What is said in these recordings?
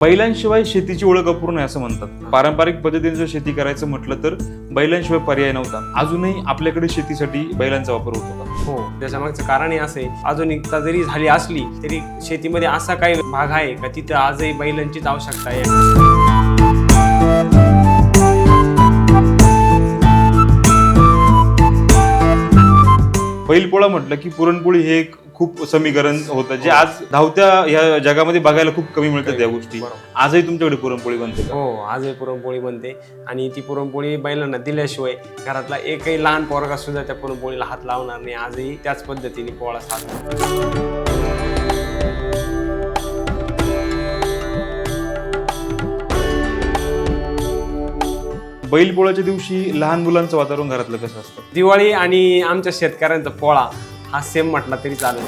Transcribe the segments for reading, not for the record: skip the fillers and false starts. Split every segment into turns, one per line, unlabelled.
बैलांशिवाय शेतीची ओळख अपूर्ण आहे असं म्हणतात. पारंपरिक पद्धतीने जर शेती करायचं म्हटलं तर बैलांशिवाय पर्याय नव्हता. अजूनही आपल्याकडे शेतीसाठी बैलांचा वापर होतो का?
हो, त्याच्यामागचं कारण हे असे आधुनिकता जरी झाली असली तरी शेतीमध्ये असा काही भाग आहे का तिथं आजही बैलांचीच आवश्यकता आहे.
बैलपोळा म्हटलं की पुरणपोळी हे एक खूप समीकरण होतं जे आज धावत्या या जगामध्ये बघायला खूप कमी मिळतात या गोष्टी. आजही तुमच्याकडे पुरणपोळी बनते का?
हो, आजही पुरणपोळी बनते आणि ती पुरणपोळी बैलांना दिल्याशिवाय घरातला एकही लहान पोरगा सुद्धा त्या पुरणपोळीला हात लावणार नाही. आजही त्याच पद्धतीने पोळा साजरा.
बैलपोळ्याच्या दिवशी लहान मुलांचं वातावरण घरातलं कसं असतं?
दिवाळी आणि आमच्या शेतकऱ्यांचा पोळा हा सेम म्हटला तरी चालेल.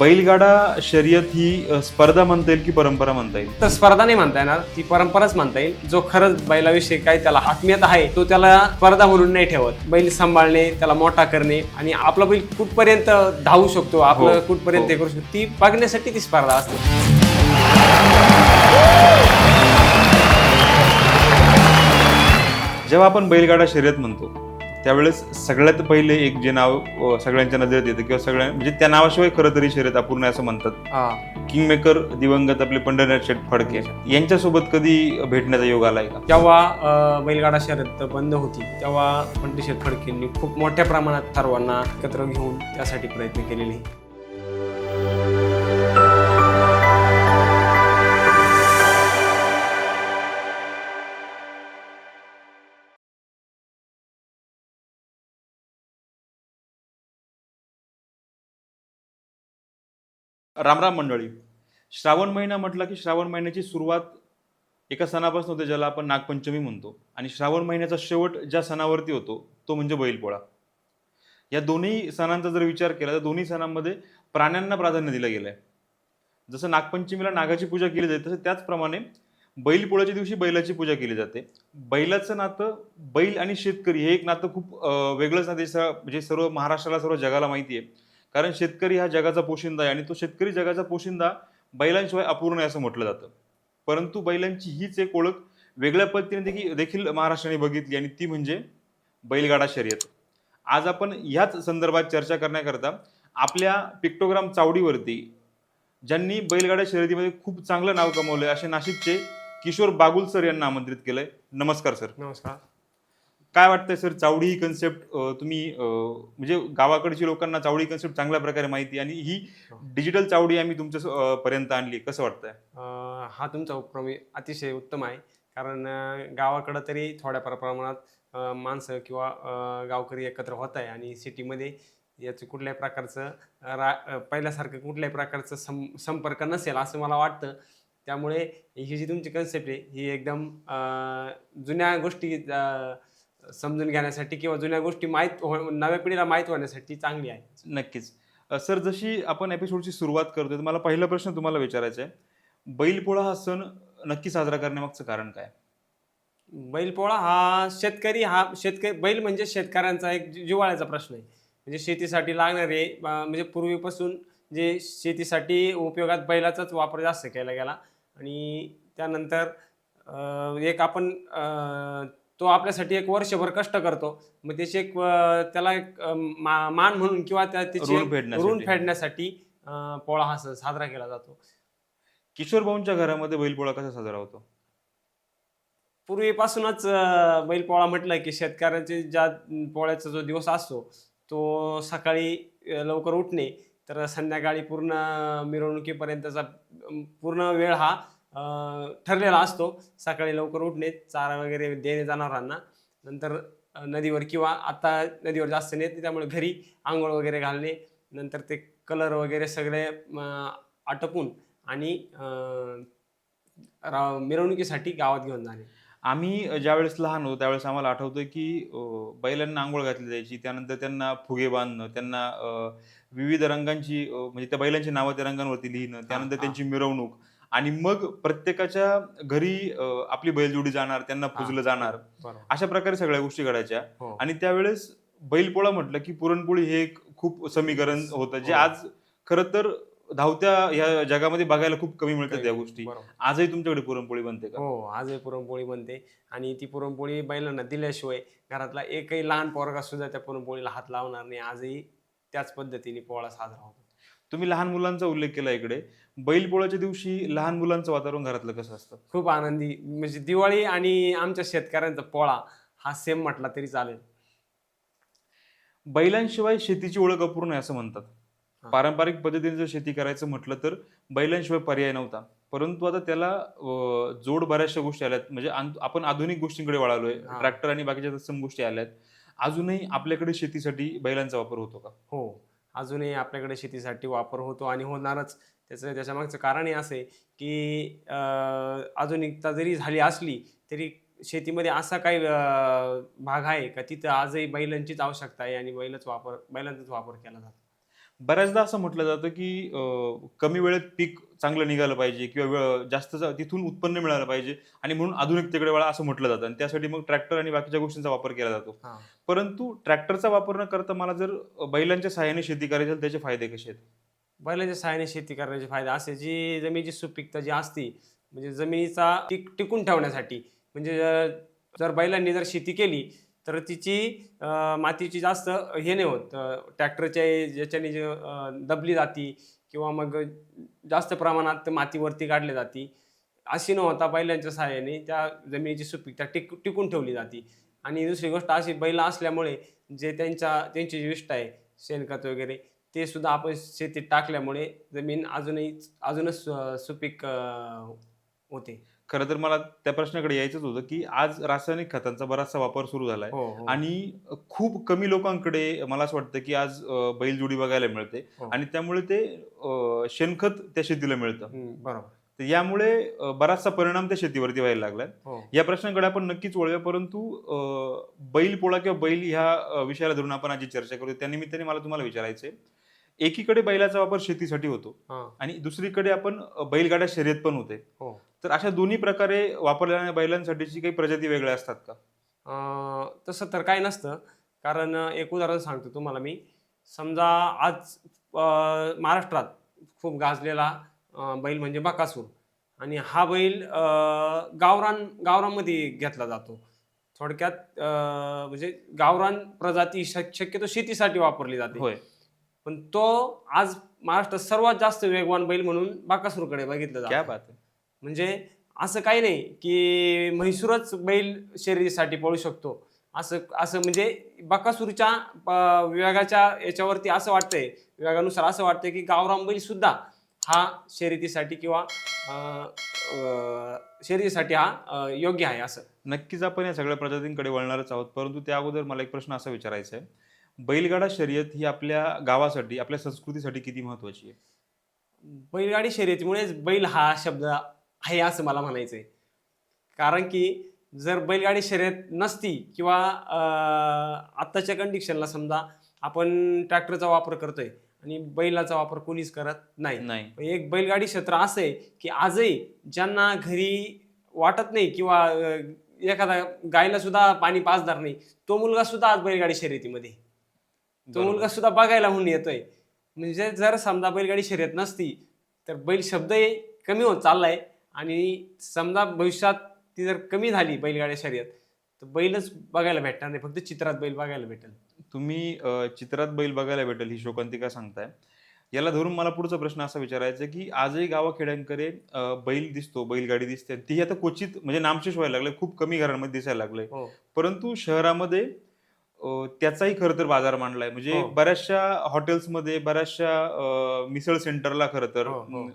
बैलगाडा शर्यत ही स्पर्धा म्हणता येईल की परंपरा म्हणता येईल?
तर स्पर्धा नाही म्हणता येणार, ती परंपराच म्हणता येईल. जो खरंच बैलाविषयी काही त्याला आत्मीयता आहे तो त्याला स्पर्धा म्हणून नाही ठेवत. बैल सांभाळणे, त्याला मोठा करणे आणि आपला बैल कुठपर्यंत धावू शकतो, आपलं कुठपर्यंत हे करू शकतो, ती बघण्यासाठी ती स्पर्धा असते.
जेव्हा आपण बैलगाडा शर्यत म्हणतो त्यावेळेस सगळ्यात पहिले एक जे नाव सगळ्यांच्या नजरेत येतं किंवा म्हणजे त्या नावाशिवाय खरं तरी शर्यत अपूर्ण आहे असं म्हणतात. किंगमेकर दिवंगत आपले पंढरीनाथ शेठ फडके यांच्यासोबत कधी भेटण्याचा योग आलाय का?
जेव्हा बैलगाडा शर्यत बंद होती तेव्हा पंडित शेठ फडकेंनी खूप मोठ्या प्रमाणात सर्वांना एकत्र घेऊन त्यासाठी प्रयत्न केलेले.
रामराम मंडळी. श्रावण महिना म्हटला की श्रावण महिन्याची सुरुवात एका सणापासून होते ज्याला आपण नागपंचमी म्हणतो आणि श्रावण महिन्याचा शेवट ज्या सणावरती होतो तो म्हणजे बैलपोळा. या दोन्ही सणांचा जर विचार केला तर दोन्ही सणांमध्ये प्राण्यांना प्राधान्य दिलं गेलंय. जसं नागपंचमीला नागाची पूजा केली जाते तसं त्याचप्रमाणे बैलपोळ्याच्या दिवशी बैलाची पूजा केली जाते. बैलाचं नातं बैल आणि शेतकरी हे एक नातं खूप वेगळंच नातं म्हणजे सर्व महाराष्ट्राला सर्व जगाला माहिती आहे. कारण शेतकरी हा जगाचा पोशिंदा आहे आणि तो शेतकरी जगाचा पोशिंदा बैलांशिवाय अपूर्ण आहे असं म्हटलं जातं. परंतु बैलांची हीच एक ओळख वेगळ्या पद्धतीने देखील महाराष्ट्राने बघितली आणि ती म्हणजे बैलगाडा शर्यत. आज आपण ह्याच संदर्भात चर्चा करण्याकरता आपल्या पिक्टोग्राम चावडीवरती ज्यांनी बैलगाडा शर्यतीमध्ये खूप चांगलं नाव कमवलंय असे नाशिकचे किशोर बागुल सर यांना आमंत्रित केलंय. नमस्कार सर.
नमस्कार.
काय वाटतंय सर, चावडी ही कन्सेप्ट तुम्ही म्हणजे गावाकडच्या लोकांना चावडी कन्सेप्ट चांगल्या प्रकारे माहिती आणि ही डिजिटल चावडी आम्ही तुमच्या पर्यंत आणली, कसं वाटतंय?
हा तुमचा उपक्रम अतिशय उत्तम आहे. कारण गावाकडं तरी थोड्या प्रमाणात माणसं किंवा गावकरी एकत्र होत आहे आणि सिटीमध्ये याचं कुठल्याही प्रकारचं पहिल्यासारखं कुठल्याही प्रकारचं संपर्क नसेल असं मला वाटतं. त्यामुळे ही जी तुमची कन्सेप्ट आहे ही एकदम जुन्या गोष्टी समजून घेण्यासाठी किंवा जुन्या गोष्टी नव्या पिढीला माहीत होण्यासाठी चांगली आहे.
नक्कीच सर. जशी आपण एपिसोडची सुरुवात करतोय तर मला पहिला प्रश्न तुम्हाला विचारायचा आहे, बैलपोळा हा सण नक्की साजरा करण्यामागचं कारण काय?
बैलपोळा हा शेतकरी बैल म्हणजे शेतकऱ्यांचा एक जिव्हाळ्याचा प्रश्न आहे. म्हणजे शेतीसाठी लागणारे म्हणजे पूर्वीपासून जे शेतीसाठी उपयोगात बैलाचाच वापर जास्त केला गेला आणि त्यानंतर एक आपण तो आपल्यासाठी एक वर्षभर कष्ट करतो. मग त्याची एक त्याला एक मान म्हणून किंवा त्याची ऋण फेडण्यासाठी पोळा हा साजरा केला जातो.
किशोर भाऊंच्या घरामध्ये बैलपोळा कसा साजरा होतो?
पूर्वीपासूनच बैलपोळा म्हटलं की शेतकऱ्यांचे ज्या पोळ्याचा जो दिवस असतो तो सकाळी लवकर उठणे तर संध्याकाळी पूर्ण मिरवणुकीपर्यंतचा पूर्ण वेळ हा ठरलेला असतो. सकाळी लवकर उठणे, चारा वगैरे देणे जनावरांना, नंतर नदीवर किंवा आता नदीवर जास्त नेत त्यामुळे घरी आंघोळ वगैरे घालणे, नंतर ते कलर वगैरे सगळे आटपून आणि मिरवणुकीसाठी गावात घेऊन जाणे.
आम्ही ज्यावेळेस लहान होतो त्यावेळेस आम्हाला आठवतंय की बैलांना आंघोळ घातली जायची, त्यानंतर त्यांना फुगे बांधणं, त्यांना विविध रंगांची म्हणजे त्या बैलांची नावं त्या रंगांवरती लिहिणं, त्यानंतर त्यांची मिरवणूक आणि मग प्रत्येकाच्या घरी आपली बैलजोडी जाणार, त्यांना पुजलं जाणार. अशा प्रकारे सगळ्या गोष्टी घडायच्या. आणि त्यावेळेस बैलपोळा म्हटलं की पुरणपोळी हे एक खूप समीकरण होतं जे आज खरं तर धावत्या ह्या जगामध्ये बघायला खूप कमी मिळतात या गोष्टी.
बरोबर.
आजही तुमच्याकडे पुरणपोळी बनते का?
हो, आजही पुरणपोळी बनते आणि ती पुरणपोळी बैलांना दिल्याशिवाय घरातला एकही लहान पोरगा सुद्धा त्या पुरणपोळीला हात लावणार नाही. आजही त्याच पद्धतीने पोळा साजरा होतो.
तुम्ही लहान मुलांचा उल्लेख केला इकडे. बैलपोळ्याच्या दिवशी लहान मुलांचं वातावरण घरातलं कसं असतं?
खूप आनंदी म्हणजे दिवाळी आणि आमच्या शेतकऱ्यांचा पोळा हा सेम म्हटला तरी चालेल.
बैलांशिवाय शेतीची ओळख अपूर्ण आहे असं म्हणतात.
हां.
पारंपरिक पद्धतीने जर शेती करायचं म्हटलं तर बैलांशिवाय पर्याय नव्हता. परंतु आता त्याला जोड बऱ्याचशा गोष्टी आल्यात. म्हणजे आपण आधुनिक गोष्टींकडे वळालोय.
हां.
ट्रॅक्टर आणि बाकीच्या तत्सम गोष्टी आल्यात. अजूनही आपल्याकडे शेतीसाठी बैलांचा वापर होतो का?
हो. अजूनही आपल्याकडे शेतीसाठी वापर होतो आणि होणारच. त्याच्यामागचं कारण हे असं आहे, की आधुनिकता जरी झाली असली, तरी शेतीमध्ये असा काही भाग आहे का तिथं आजही बैलांचीच आवश्यकता आहे आणि बैलांचाच वापर केला जातो.
बऱ्याचदा असं म्हटलं जातं, की कमी वेळेत पीक चांगलं निघालं पाहिजे किंवा जास्त तिथून उत्पन्न मिळालं पाहिजे आणि म्हणून आधुनिकतेकडे वळा असं म्हटलं जातं आणि त्यासाठी मग ट्रॅक्टर आणि बाकीच्या गोष्टींचा वापर केला जातो.
हां.
परंतु ट्रॅक्टरचा वापर न करता मला जर बैलांच्या सहाय्याने शेती करायची असेल त्याचे फायदे कसे आहेत?
बैलाच्या सहाय्याने शेती करण्याचे फायदे असे, जी जमिनीची सुपीकता जी असते, म्हणजे जमिनीचा टिकून ठेवण्यासाठी म्हणजे जर बैलांनी जर शेती केली, तर तिची मातीची जास्त हे नाही होत. ट्रॅक्टरच्या ज्याच्याने जे दबली जाती किंवा मग जास्त प्रमाणात माती काढली जाते. अशी न होता बैलांच्या सहाय्याने त्या जमिनीची सुपीकता टिकून ठेवली जाते. आणि दुसरी गोष्ट अशी बैल असल्यामुळे जे त्यांची जी विष्ठा आहे, शेणखत वगैरे ते सुद्धा आपण शेतीत टाकल्यामुळे जमीन अजूनच सुपीक होते.
खरं तर मला त्या प्रश्नाकडे यायचंच होतं, की आज रासायनिक खतांचा बराचसा वापर सुरू झालाय
हो, हो.
आणि खूप कमी लोकांकडे मला असं वाटतं, की आज बैलजोडी बघायला मिळते
हो.
आणि त्यामुळे ते शेणखत त्या शेतीला मिळतं.
बरोबर.
तर यामुळे बराचसा परिणाम त्या शेतीवरती व्हायला लागलाय.
हो.
या प्रश्नाकडे आपण नक्कीच वळूया, परंतु बैलपोळा किंवा बैल ह्या विषयाला धरून आपण आज जी चर्चा करू, त्यानिमित्ताने मला तुम्हाला विचारायचंय, एकीकडे बैलाचा वापर शेतीसाठी होतो
हां.
आणि दुसरीकडे आपण बैलगाडा शर्यत पण होते.
हो.
तर अशा दोन्ही प्रकारे वापरल्या जाणाऱ्या बैलांसाठीची काही प्रजाती वेगळ्या असतात का?
तसं तर काही नसतं. कारण एक उदाहरण सांगतो तुम्हाला मी. समजा आज महाराष्ट्रात खूप गाजलेला बैल म्हणजे बकासूर आणि हा बैल गावरानमध्ये घेतला जातो. थोडक्यात म्हणजे गावरान प्रजाती शक्यतो शेतीसाठी वापरली जाते.
होय.
पण तो आज महाराष्ट्रात सर्वात जास्त वेगवान बैल म्हणून बकासूरकडे बघितलं
क्या
जातं.
बात है!
म्हणजे असं काही नाही की म्हैसूरच बैल शर्यतीसाठी पळू शकतो. असं असं म्हणजे बकासूरच्या विभागाच्या याच्यावरती असं वाटतंय, विभागानुसार असं वाटतंय की गावरान बैल सुद्धा हा शर्यतीसाठी किंवा अ, अ, शर्यतीसाठी हा योग्य आहे असं.
नक्कीच आपण या सगळ्या प्रजातींकडे वळणारच आहोत. परंतु त्या अगोदर मला एक प्रश्न असा विचारायचा आहे. बैलगाडा शर्यत ही आपल्या गावासाठी, आपल्या संस्कृतीसाठी किती महत्त्वाची आहे?
बैलगाडी शर्यतीमुळेच बैल हा शब्द आहे असं मला म्हणायचंय. कारण की जर बैलगाडी शर्यत नसती किंवा आत्ताच्या कंडिशनला समजा आपण ट्रॅक्टरचा वापर करतोय आणि बैलाचा वापर कोणीच करत नाही.
नाही.
एक बैलगाडी क्षेत्र असं आहे की आजही ज्यांना घरी वाटत नाही किंवा एखादा गायला सुद्धा पाणी पाजणार नाही, तो मुलगा सुद्धा आज बैलगाडी शर्यतीमध्ये आहे. तो
बरोबर.
मुलगा सुद्धा बघायला म्हणून येतोय. म्हणजे जर समजा बैलगाडी शर्यत नसती, तर बैल शब्दही कमी होत चाललाय आणि समजा भविष्यात ती जर कमी झाली बैलगाडी शर्यत, तर बैलच बघायला भेटणार नाही. फक्त चित्रात बैल बघायला भेटेल.
तुम्ही चित्रात बैल बघायला भेटेल ही शोकांतिका सांगताय. याला धरून मला पुढचा प्रश्न असा विचारायचा आहे, की आजही गावाखेड्यांकडे बैल दिसतो, बैलगाडी दिसते. तीही आता क्वचित म्हणजे नामशेष व्हायला लागलंय. खूप कमी घरांमध्ये दिसायला लागलंय.
हो.
परंतु शहरामध्ये त्याचाही खरं तर बाजार मांडलाय. म्हणजे
हो.
बऱ्याचशा हॉटेल्समध्ये, बऱ्याचशा मिसळ सेंटरला खरं तर
हो, हो.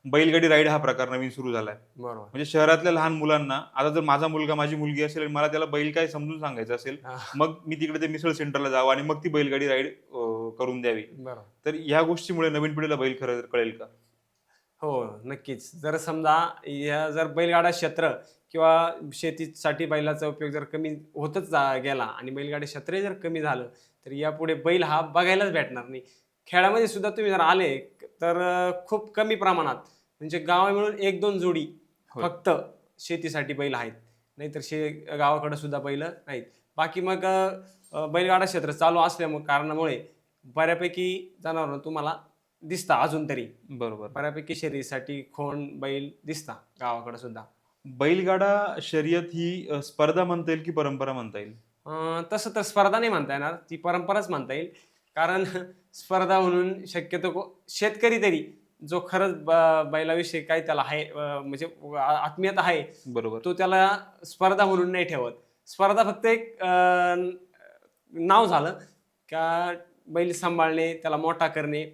बैलगाडी राईड हा प्रकार नवीन सुरू झालाय.
बरोबर.
म्हणजे शहरातल्या लहान मुलांना आता जर माझा मुलगा, माझी मुलगी असेल आणि मला त्याला बैल काय समजून सांगायचं असेल,
हां.
मग मी तिकडे ते मिसळ सेंटरला जावं आणि मग ती बैलगाडी राईड करून द्यावी.
बरोबर.
तर ह्या गोष्टीमुळे नवीन पिढीला बैल खरं तर कळेल का?
हो, नक्कीच. जर समजा जर बैलगाडा क्षेत्र किंवा शेतीसाठी बैलाचा उपयोग जर कमी होतच गेला आणि बैलगाडी क्षेत्रही जर कमी झालं, तर यापुढे बैल हा बघायलाच भेटणार नाही. खेळामध्ये सुद्धा तुम्ही जर आले, तर खूप कमी प्रमाणात म्हणजे गावा मिळून 1-2 जोडी
होय.
फक्त शेतीसाठी बैल आहेत. नाहीतर गावाकडे सुद्धा बैल नाहीत. बाकी मग बैलगाडा क्षेत्र चालू असल्यामुळे कारणामुळे बऱ्यापैकी जनावरं तुम्हाला दिसता अजून तरी.
बरोबर.
बऱ्यापैकी शर्यतीसाठी खोंड बैल दिसता गावाकडे सुद्धा.
बैलगाडा शर्यत ही स्पर्धा म्हणता येईल की परंपरा म्हणता येईल?
तसं तर स्पर्धा नाही म्हणता येणार, ती परंपराच म्हणता येईल. कारण स्पर्धा म्हणून शक्यतो शेतकरी तरी जो खरंच बैलाविषयी काही त्याला आहे म्हणजे आत्मीयता आहे,
बरोबर.
तो त्याला स्पर्धा म्हणून नाही ठेवत. स्पर्धा फक्त एक नाव झालं का बैल सांभाळणे, त्याला मोठा करणे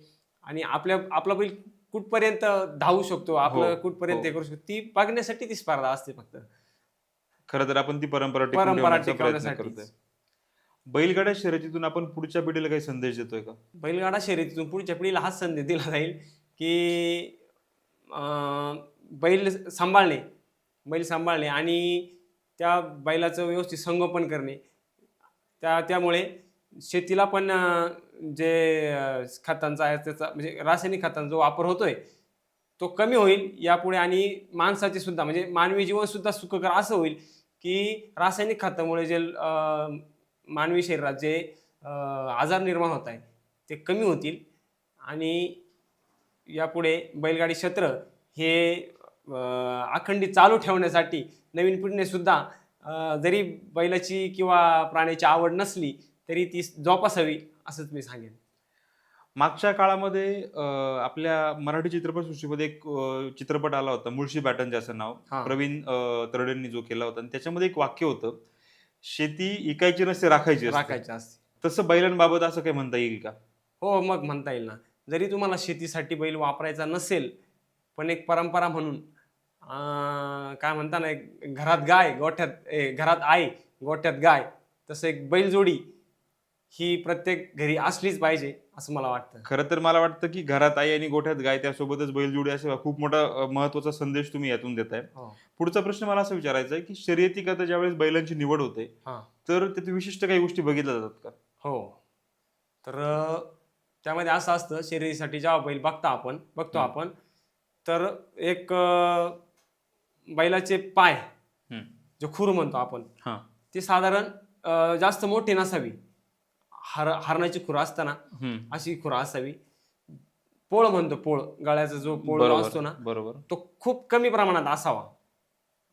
आणि आपला बैल कुठपर्यंत धावू शकतो, आपलं कुठपर्यंत हे करू शकतो, ती बघण्यासाठी ती स्पर्धा असते फक्त.
खरं तर आपण ती परंपरा टिकवून
परंपरा
ठेवण्याचा प्रयत्न
टिकवण्यासाठी.
करतोय. बैलगाडा शर्यतीतून आपण पुढच्या पिढीला काही संदेश देतोय का?
बैलगाडा शर्यतीतून पुढच्या पिढीला हाच संदेश दिला जाईल की बैल सांभाळणे, आणि त्या बैलाचं व्यवस्थित संगोपन करणे. त्यामुळे शेतीला पण जे खतांचा आहे त्याचा म्हणजे रासायनिक खतांचा जो वापर होतोय तो कमी होईल यापुढे, आणि माणसाचे सुद्धा म्हणजे मानवी जीवन सुद्धा सुखकर असं होईल की रासायनिक खतामुळे जे मानवी शरीरात जे आजार निर्माण होत आहे ते कमी होतील. आणि यापुढे बैलगाडी क्षेत्र हे अखंडित चालू ठेवण्यासाठी नवीन पिढीने सुद्धा जरी बैलाची किंवा प्राण्याची आवड नसली तरी ती जोपासावी असंच मी सांगेन.
मागच्या काळामध्ये आपल्या मराठी चित्रपटसृष्टीमध्ये एक चित्रपट आला होता, मुळशी पॅटर्न ज्याचं नाव
हा.
प्रवीण तरडेंनी जो केला होता, आणि त्याच्यामध्ये एक वाक्य होतं, शेती इकायची नसते, राखायची असते.
राखायची असते.
तसं बैलांबाबत असं काही म्हणता येईल का?
हो, मग म्हणता येईल ना. जरी तुम्हाला शेतीसाठी बैल वापरायचा नसेल पण एक परंपरा म्हणून काय म्हणता ना, एक घरात गाय घरात आई गोठ्यात गाय, तसं एक बैलजोडी ही प्रत्येक घरी असलीच पाहिजे असं मला वाटतं.
खरं तर मला वाटतं की घरात आई आणि गोठ्यात गाय, त्यासोबतच बैलजोडी असे खूप मोठा महत्वाचा संदेश तुम्ही यातून देताय.
हो.
पुढचा प्रश्न मला असा विचारायचा आहे की शर्यती करता ज्यावेळेस बैलांची निवड होते
हां.
तर त्यात विशिष्ट काही गोष्टी बघितल्या जातात का?
हो. तर त्यामध्ये असं असतं, शर्यतीसाठी जेव्हा बैल बघतो आपण तर एक बैलाचे पाय, जो खुर म्हणतो आपण,
हां.
ते साधारण जास्त मोठी नसावी. हरणाची खुर असताना अशी खुर असावी. पोळ म्हणतो, पोळ गळ्याचा जो पोळ असतो ना,
बरोबर.
तो खूप कमी प्रमाणात असावा.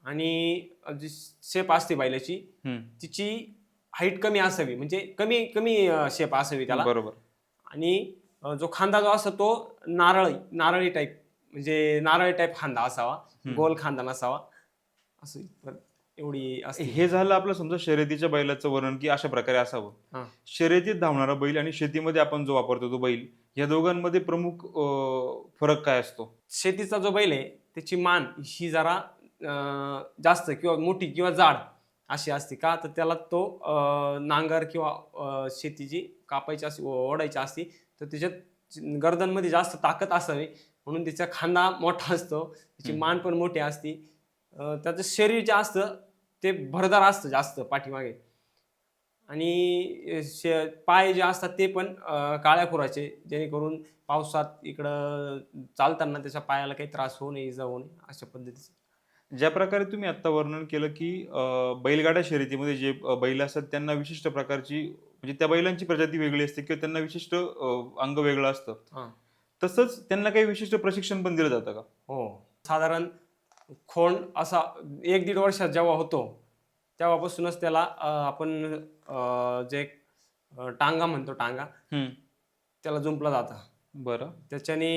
आणि जी शेप असते बैलाची तिची हाईट कमी असावी, म्हणजे कमी कमी शेप असावी त्याला.
बरोबर.
आणि जो खांदा जो असतो तो नारळी टाईप, म्हणजे नारळी टाईप खांदा असावा, गोल खांदा नसावा. असं एवढी असते.
हे झालं आपलं समजा शर्यतीच्या बैलाचं वर्णन की अशा प्रकारे असावं. शर्यतीत धावणारा बैल आणि शेतीमध्ये आपण जो वापरतो तो बैल, या दोघांमध्ये प्रमुख फरक काय असतो?
शेतीचा जो बैल आहे त्याची मान ही जरा जास्त किंवा मोठी किंवा जाड अशी असते. का तर त्याला तो नांगर किंवा शेतीची कापायची असते, ओढायची असते, तर त्याच्यात गर्दनमध्ये जास्त ताकद असावी म्हणून त्याचा खांदा मोठा असतो, त्याची मान पण मोठी असते. त्याचं शरीर जे असतं ते भरदार असतं जास्त पाठीमागे. आणि पाय जे असतात ते पण काळ्या खुराचे, जेणेकरून पावसात इकडं चालताना त्याच्या पायाला काही त्रास होऊ नये, इजा होऊ नये, अशा पद्धतीचं.
ज्या प्रकारे तुम्ही आता वर्णन केलं की बैलगाडा शर्यतीमध्ये जे बैल असतात त्यांना विशिष्ट प्रकारची, म्हणजे त्या बैलांची प्रजाती वेगळी असते किंवा त्यांना विशिष्ट अंग वेगळं असतं, तसंच त्यांना काही विशिष्ट प्रशिक्षण पण दिलं जातं का?
हो. साधारण खोंड असा 1-1.5 वर्षात जेव्हा होतो तेव्हापासूनच त्याला आपण जे टांगा म्हणतो, त्याला जुंपला जातं.
बरं.
त्याच्याने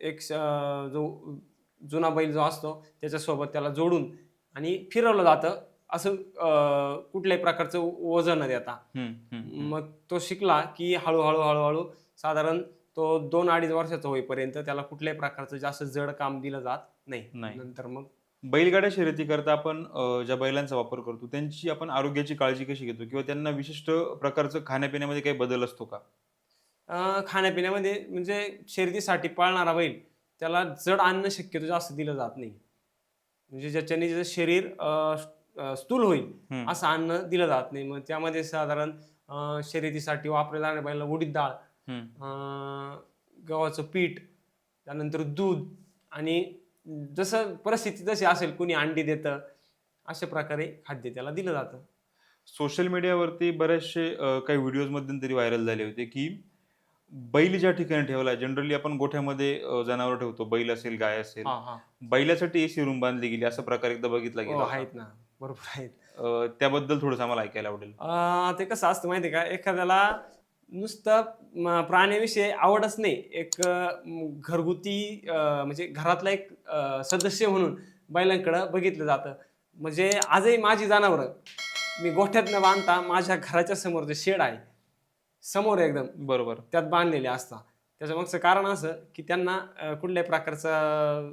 एक जो जुना बैल जो असतो त्याच्यासोबत त्याला जोडून आणि फिरवलं जातं, असं कुठल्याही प्रकारचं वजन न देता. मग तो शिकला की हळूहळू साधारण तो 2-2.5 वर्षाचा होईपर्यंत त्याला कुठल्याही प्रकारचं जास्त जड काम दिलं जात नाही. नंतर मग
बैलगाड्या शर्यती करता आपण ज्या बैलांचा वापर करतो त्यांची आपण आरोग्याची काळजी कशी घेतो, किंवा त्यांना विशिष्ट प्रकारचं खाण्यापिण्यामध्ये काही बदल असतो का?
खाण्यापिण्यामध्ये म्हणजे शर्यतीसाठी पाळणारा बैल त्याला जड अन्न शक्यतो जास्त दिलं जात नाही, म्हणजे ज्याच्याने त्याचं शरीर स्थूल होईल असं अन्न दिलं जात नाही. मग त्यामध्ये साधारण शर्यतीसाठी वापरल्या जाणाऱ्या बैलाला उडीद डाळ, गव्हाचं पीठ, त्यानंतर दूध, आणि जसं परिस्थिती जशी असेल, कुणी अंडी देतं, अशा प्रकारे खाद्य त्याला दिलं जातं.
सोशल मीडियावरती बरेचसे काही व्हिडिओज मध्यंतरी व्हायरल झाले होते की बैल ज्या ठिकाणी ठेवला जनरली आपण गोठ्यामध्ये जनावर ठेवतो, बैल असेल, गाय असेल.
हा हा.
बैलासाठी एसी रूम बांधली गेली असा प्रकार एकदा बघितला
हो
गेला होता.
आहेत ना, भरपूर आहेत.
त्याबद्दल थोडंसं आम्हाला ऐकायला आवडेल.
ते कसं असतं माहिती आहे का, एखाद्याला नुसतं प्राण्याविषयी आवडच नाही, एक घरगुती म्हणजे घरातला एक सदस्य म्हणून बैलांकडं बघितलं जातं. म्हणजे आजही माझी जनावरं मी गोठ्यात न बांधता माझ्या घराच्या समोर जे शेड आहे, समोर एकदम
बरोबर.
त्यात बांधलेले असतात. त्याच्यामागचं कारण असं की त्यांना कुठल्याही प्रकारचा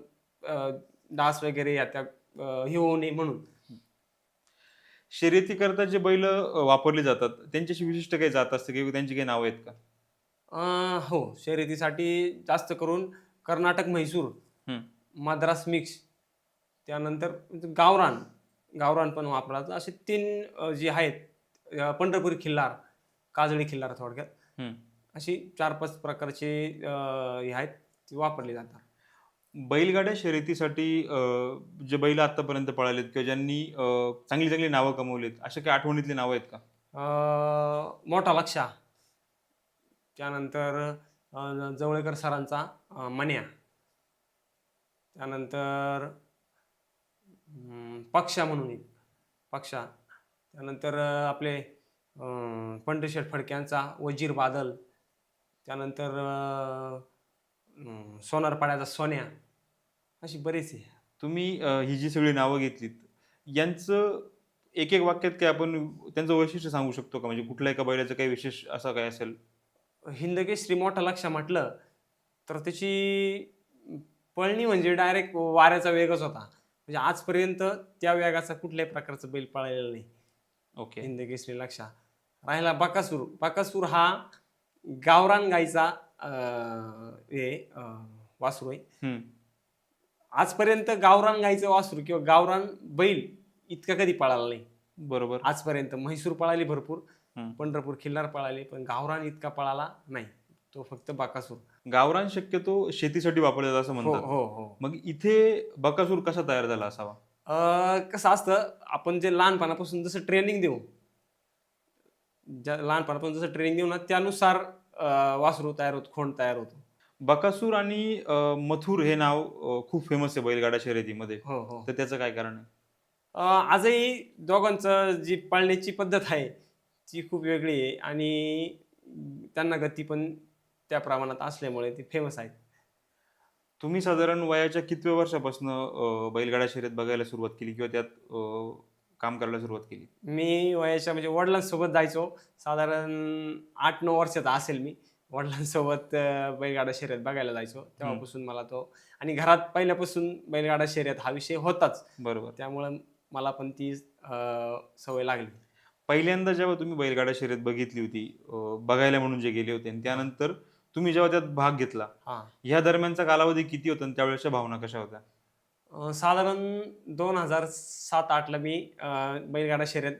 डास वगैरे या त्या हे होऊ नये म्हणून.
शर्यतीकरता जे बैल वापरली जातात, त्यांच्याशी विशिष्ट काही जात असते किंवा त्यांची काही नावं आहेत का?
हो, शर्यतीसाठी जास्त करून कर्नाटक म्हैसूर,
हं.
मद्रास मिक्स, त्यानंतर गावरान, गावरान पण वापरला जातो. असे 3 जे आहेत, पंढरपुरी खिल्लार, काजळी खिल्लार थोडक्यात.
हं.
अशी 4-5 प्रकारचे हे आहेत, ते वापरले जातात.
बैलगाड्या शर्यतीसाठी जे बैल आतापर्यंत पळालेत किंवा ज्यांनी चांगली चांगली नावं कमवलीत, अशा काही आठवणीतली नावं आहेत का?
मोठा लक्षा, त्यानंतर जवळेकर सरांचा मन्या, त्यानंतर पक्षा म्हणून एक पक्षा, त्यानंतर आपले पंढरीशेठ फडक्यांचा वजीर बादल, त्यानंतर सोनारपाड्याचा सोन्या, अशी बरीच आहे.
तुम्ही ही जी सगळी नावं घेतलीत, यांचं एक एक वाक्यात काय आपण त्यांचं वैशिष्ट्य सांगू शकतो का? म्हणजे कुठल्या एका बैलाचं काही विशेष असं काय असेल?
हिंदकेसरी मोठा लक्ष म्हटलं तर त्याची पळणी म्हणजे डायरेक्ट वाऱ्याचा वेगच होता. म्हणजे आजपर्यंत त्या वेगाचा कुठल्याही प्रकारचा बैल पळालेला नाही
ओके.
हिंदकेसरी लक्षा. राहिला बकासूर. बकासूर हा गावरान गाईचा वासरू आहे.
हं.
आजपर्यंत गावरान गाईचं वासरू किंवा गावरान बैल इतका कधी पळाला नाही
बरोबर.
आजपर्यंत. म्हैसूर पळाली भरपूर,
हं.
पंढरपूर खिल्लार पळाली, पण गावरान इतका पळाला नाही. तो फक्त बकासूर.
गावरान शक्यतो शेतीसाठी वापरले जातात असं
हो
म्हणतात.
हो हो.
मग इथे बकासूर कसा तयार झाला असावा?
कसं असतं, आपण जे लहानपणापासून जसं ट्रेनिंग देऊ, लहानपणापासून जसं ट्रेनिंग देऊ ना, त्यानुसार वासरू तयार होतो, खोंड तयार होतो.
बकासूर आणि मथुर हे नाव खूप फेमस आहे बैलगाडा शर्यतीमध्ये.
हो हो.
तर त्याचं काय कारण आहे?
आजही दोघांचं जी पळण्याची पद्धत आहे ती खूप वेगळी आहे आणि त्यांना गती पण त्या प्रमाणात असल्यामुळे ते फेमस आहेत.
तुम्ही साधारण वयाच्या कितव्या वर्षापासून बैलगाडा शर्यत बघायला सुरुवात केली किंवा त्यात काम करायला सुरुवात केली?
मी वयाच्या म्हणजे वडिलांसोबत जायचो. साधारण 8-9 वर्षाचा असेल मी. वडिलांसोबत बैलगाडा शर्यत बघायला जायचो. तेव्हापासून मला तो, आणि घरात पहिल्यापासून बैलगाडा शर्यत हा विषय होताच.
बरोबर.
त्यामुळं मला पण ती सवय लागली.
पहिल्यांदा जेव्हा तुम्ही बैलगाडा शर्यत बघितली होती, बघायला म्हणून जे गेले होते आणि त्यानंतर तुम्ही जेव्हा त्यात भाग घेतला,
हां.
ह्या दरम्यानचा कालावधी किती होता आणि त्यावेळेसच्या भावना कशा होत्या?
साधारण 2007-08 ला मी बैलगाडा शर्यत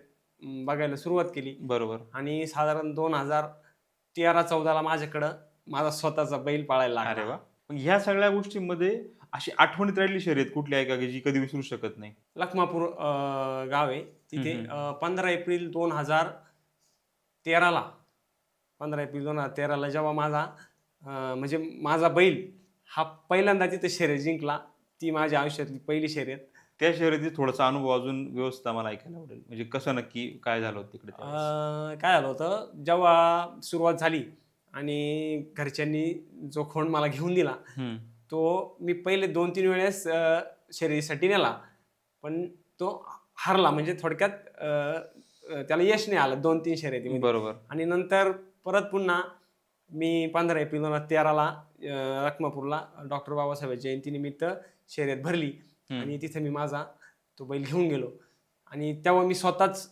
बघायला सुरुवात केली
बरोबर.
आणि साधारण 2013-14 ला माझ्याकडं माझा स्वतःचा बैल पाळायला
अरे
लागला.
वा. मग ह्या सगळ्या गोष्टींमध्ये अशी आठवणीत राहिलेली शर्यत कुठली आहे का की जी कधी विसरू शकत नाही?
लखमापूर गाव आहे तिथे.
हम्म.
15 एप्रिल 2013 ला 15 एप्रिल 2013 ला जेव्हा माझा म्हणजे माझा बैल हा पहिल्यांदा तिथे शर्यत जिंकला. ती माझ्या आयुष्यातली पहिली शर्यत.
त्या शर्यतीत थोडासा अनुभव अजून व्यवस्थित मला ऐकायला आवडेल. म्हणजे कसं नक्की काय झालं होतं तिकडे त्यावेळेस?
काय झालं होतं, जेव्हा सुरुवात झाली आणि घरच्यांनी जो खोंड मला घेऊन दिला,
हम्म.
तो मी पहिले 2-3 वेळेस शर्यतीसाठी नेला, पण तो हरला. म्हणजे थोडक्यात त्याला यश नाही आलं 2-3 शर्यतीमध्ये.
बरोबर.
आणि नंतर परत पुन्हा मी 15 एप्रिल 2013 ला रखमापूरला डॉक्टर बाबासाहेब जयंतीनिमित्त शर्यत भरली आणि तिथे मी माझा तो बैल घेऊन गेलो. आणि तेव्हा मी स्वतःच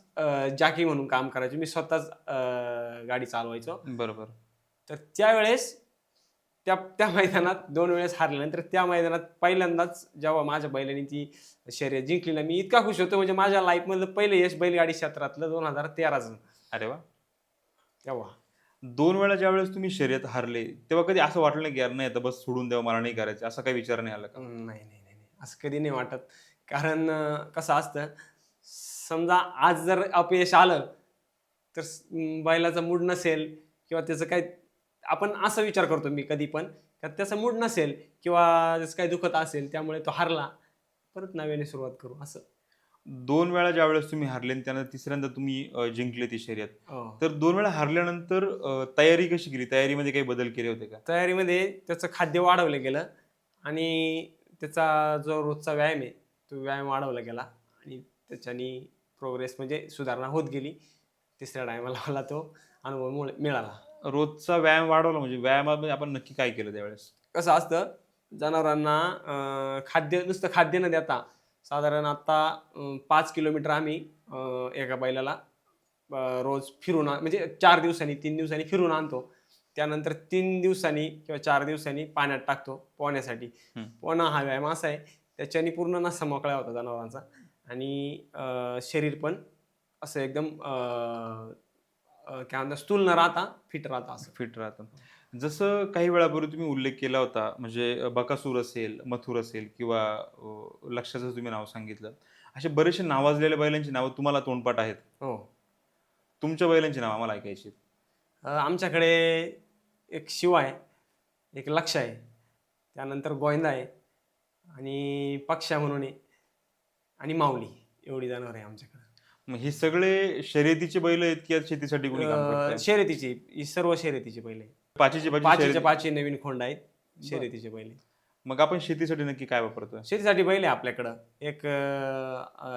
जॅकी म्हणून काम करायचो. मी स्वतःच गाडी चालवायचो.
बरोबर.
तर त्यावेळेस त्या मैदानात 2 वेळेस हारल्यानंतर त्या मैदानात पहिल्यांदाच जेव्हा माझ्या बैलांनी ती शर्यत जिंकली ना, मी इतका खुश होतो. म्हणजे माझ्या लाईफमधलं पहिलं यश बैलगाडी क्षेत्रातलं 2013चं.
अरे वा.
तेव्हा
2 वेळा ज्यावेळेस तुम्ही शर्यत हारले, तेव्हा कधी असं वाटलं नाही की यार नाही आता बस सोडून द्यावं, मला नाही करायचं, असा काही विचार नाही आला का?
नाही नाही नाही नाही, असं कधी नाही वाटत. कारण कसं असतं, समजा आज जर अपयश आलं तर बैलाचा मूड नसेल किंवा त्याचं काही आपण असा विचार करतो मी कधी पण, का त्याचा मूड नसेल किंवा जसं काही दुखत असेल त्यामुळे तो हारला, परत नव्याने सुरुवात करू असं.
2 वेळा ज्यावेळेस तुम्ही हारले आणि त्यानंतर तिसऱ्यांदा तुम्ही जिंकले ती शर्यत.
हो.
तर 2 वेळा हारल्यानंतर तयारी कशी केली? तयारीमध्ये काही बदल केले होते का?
तयारीमध्ये त्याचं खाद्य वाढवलं गेलं आणि त्याचा जो रोजचा व्यायाम आहे, तो व्यायाम वाढवला गेला आणि त्याच्यानी प्रोग्रेस म्हणजे सुधारणा होत गेली. तिसऱ्या टायमाला मला तो अनुभव मिळाला.
रोजचा व्यायाम वाढवला म्हणजे व्यायामामध्ये आपण नक्की काय केलं त्यावेळेस?
कसं असतं, जनावरांना खाद्य नुसतं खाद्य न देता साधारण आता 5 किलोमीटर आम्ही एका बैलाला रोज फिरून म्हणजे 4 दिवसांनी 3 दिवसांनी फिरून आणतो. त्यानंतर 3 दिवसांनी किंवा 4 दिवसांनी पाण्यात टाकतो पोहण्यासाठी. पोहणं हा व्यायाम असा आहे, त्याच्याने पूर्ण नसा मोकळा होता जनावरांचा आणि शरीर पण असं एकदम काय म्हणतात स्थूल न राहता फिट राहता असं.
फिट राहतं. जसं काही वेळापूर्वी तुम्ही उल्लेख केला होता, म्हणजे बकासूर असेल, मथुर असेल किंवा लक्ष्याचं तुम्ही नाव सांगितलं. असे बरेचसे नावाजलेल्या बैलांची नावं तुम्हाला तोंडपाठ आहेत.
हो.
तुमच्या बैलांची नावं आम्हाला ऐकायची आहेत.
आमच्याकडे एक शिव आहे, एक लक्ष आहे, त्यानंतर गोविंदा आहे आणि पक्षा म्हणून आहे आणि माऊली एवढी जनावर आहे आमच्याकडे.
मग हे सगळे शर्यतीचे बैल आहेत की आज शेतीसाठी कोणी काम करतंय?
शर्यतीची ही सर्व शर्यतीची बैल आहे.
पाचीचे पाची
पाचीचे
शर्यती-
पाचशे नवीन खोंड आहेत शर्यतीचे बैल आहे.
मग आपण शेतीसाठी नक्की काय वापरतोय?
शेतीसाठी बैल आहे आपल्याकडं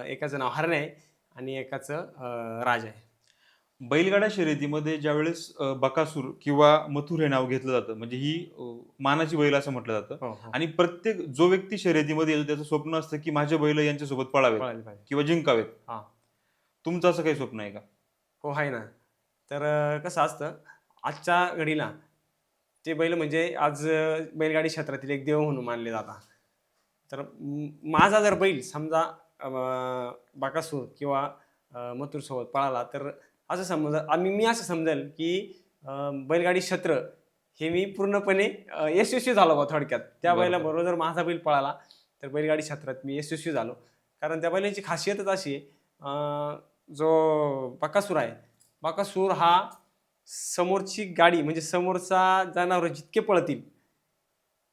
एकाचं नाव हरणे आहे आणि एकाचं राज आहे.
बैलगाडा शर्यतीमध्ये ज्यावेळेस बकासूर किंवा मथुर हे नाव घेतलं जातं, म्हणजे ही मानाची बैल असं म्हटलं जातं.
हो, हो.
आणि प्रत्येक जो व्यक्ती शर्यतीमध्ये येतो त्याचं स्वप्न असतं की माझे बैल यांच्यासोबत पळावेत
पळायला पाहिजे.
किंवा जिंकावेत.
हा.
तुमचं असं काही स्वप्न आहे का?
हो आहे ना. तर कसं असतं आजच्या घडीला ते बैल म्हणजे आज बैलगाडी क्षेत्रातील एक देव म्हणून मानले जातात. तर माझा जर बैल समजा बकासूर किंवा मथुरसोबत पळाला तर असं मी असं समजेल की बैलगाडी क्षेत्र हे मी पूर्णपणे यशस्वी झालो बा थोडक्यात. त्या
बरोबर.
बैलाबरोबर जर माझा बैल पळाला तर बैलगाडी क्षेत्रात मी यशस्वी झालो. कारण त्या बैलांची खासियतच अशी आहे, जो बकासूर आहे, बकासूर हा समोरची गाडी म्हणजे समोरचा जनावर जितके पळतील